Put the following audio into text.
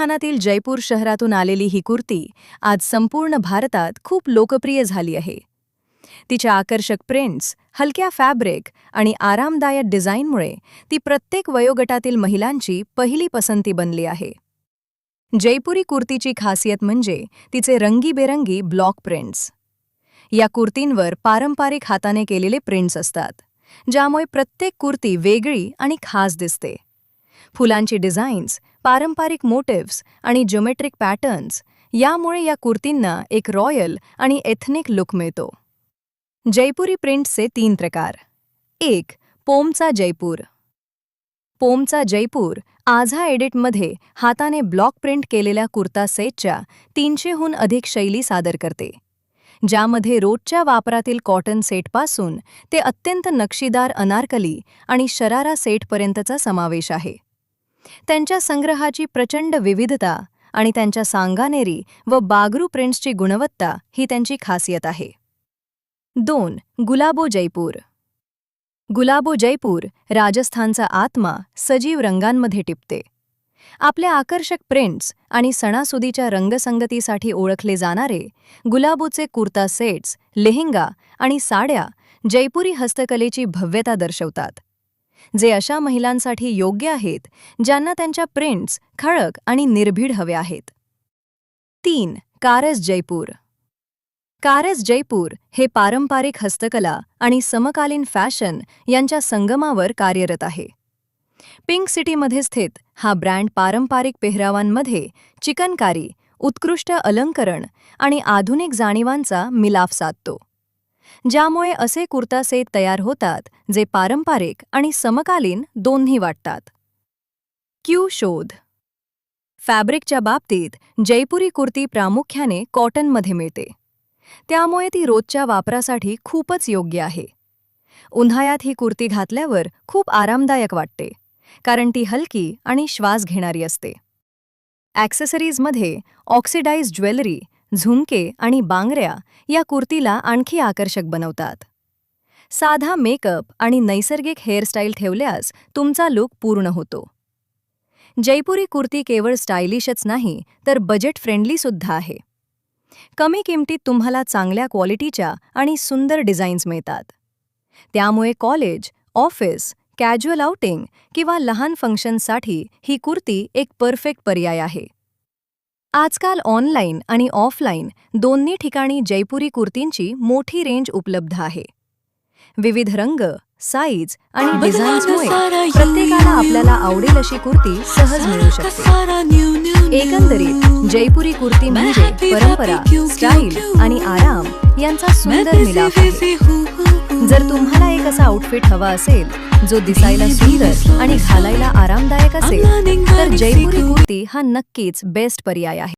राजस्थानातील जयपूर शहरातून आलेली ही कुर्ती आज संपूर्ण भारतात खूप लोकप्रिय झाली आहे. तिच्या आकर्षक प्रिंट्स, हलक्या फॅब्रिक आणि आरामदायक डिझाईनमुळे ती प्रत्येक वयोगटातील महिलांची पहिली पसंती बनली आहे. जयपुरी कुर्तीची खासियत म्हणजे तिचे रंगीबेरंगी ब्लॉक प्रिंट्स. या कुर्तींवर पारंपरिक हाताने केलेले प्रिंट्स असतात, ज्यामुळे प्रत्येक कुर्ती वेगळी आणि खास दिसते. फुलांची डिझाईन्स, पारंपरिक मोटिव्स आणि ज्योमेट्रिक पॅटर्न्स यामुळे या कुर्तींना एक रॉयल आणि एथनिक लुक मिळतो. जयपुरी प्रिंट्सचे 3 प्रकार. 1. पोमचा जयपूर. पोमचा जयपूर आझा एडिटमध्ये हाताने ब्लॉक प्रिंट केलेल्या कुर्ता सेटच्या 300हून अधिक शैली सादर करते, ज्यामध्ये रोजच्या वापरातील कॉटन सेटपासून ते अत्यंत नक्षीदार अनारकली आणि शरारा सेटपर्यंतचा समावेश आहे. त्यांच्या संग्रहाची प्रचंड विविधता आणि त्यांच्या सांगानेरी व बागरू प्रिंट्सची गुणवत्ता ही त्यांची खासियत आहे. 2. गुलाबो जयपूर. गुलाबो जयपूर राजस्थानचा आत्मा सजीव रंगांमध्ये टिपते. आपल्या आकर्षक प्रिंट्स आणि सणासुदीच्या रंगसंगतीसाठी ओळखले जाणारे गुलाबोचे कुर्ता सेट्स, लेहंगा आणि साड्या जयपुरी हस्तकलेची भव्यता दर्शवतात, जे अशा महिलांसाठी योग्य आहेत ज्यांना त्यांच्या प्रिंट्स खळक आणि निर्भीड हवे आहेत. 3. कारस जयपूर. कारस जयपूर हे पारंपरिक हस्तकला आणि समकालीन फॅशन यांच्या संगमावर कार्यरत आहे. पिंक सिटीमध्ये स्थित हा ब्रँड पारंपरिक पेहरावांमध्ये चिकनकारी, उत्कृष्ट अलंकरण आणि आधुनिक जाणीवांचा मिलाफ साधतो, ज्यामुळे असे कुर्ता सेट तयार होतात जे पारंपरिक आणि समकालीन दोन्ही वाटतात. क्यू शोध. फॅब्रिकच्या बाबतीत जयपुरी कुर्ती प्रामुख्याने कॉटनमध्ये मिळते, त्यामुळे ती रोजच्या वापरासाठी खूपच योग्य आहे. उन्हाळ्यात ही कुर्ती घातल्यावर खूप आरामदायक वाटते, कारण ती हलकी आणि श्वास घेणारी असते. ॲक्सेसरीजमध्ये ऑक्सिडाइज्ड ज्वेलरी, झुमके आणि बांगड्या या कुर्तीला आणखी आकर्षक बनवतात. साधा मेकअप आणि नैसर्गिक हेअरस्टाईल ठेवल्यास तुमचा लुक पूर्ण होतो. जयपुरी कुर्ती केवळ स्टायलिशच नाही तर बजेट फ्रेंडली सुद्धा आहे. कमी किमतीत तुम्हाला चांगल्या क्वालिटीच्या आणि सुंदर डिझाईन्स मिळतात. त्यामुळे कॉलेज, ऑफिस, कॅज्युअल आउटिंग किंवा लहान फंक्शन्ससाठी ही कुर्ती एक परफेक्ट पर्याय आहे. आजकाल ऑनलाईन आणि ऑफलाईन दोन्ही ठिकाणी जयपुरी कुर्तींची मोठी रेंज उपलब्ध आहे. विविध रंग, साईज आणि डिझाईन्समुळे प्रत्येकाला आपल्याला आवडेल अशी कुर्ती सहज मिळू शकते. एकंदरीत जयपुरी कुर्ती म्हणजे परंपरा, स्टाईल आणि आराम यांचा सुंदर मिलाफ आहे. जर तुम्हाला एक असा आउटफिट हवा असेल जो दिसायला सुंदर आणि घालायला आरामदायक असेल, तर जयपुरी कुर्ती हा नक्कीच बेस्ट पर्याय आहे.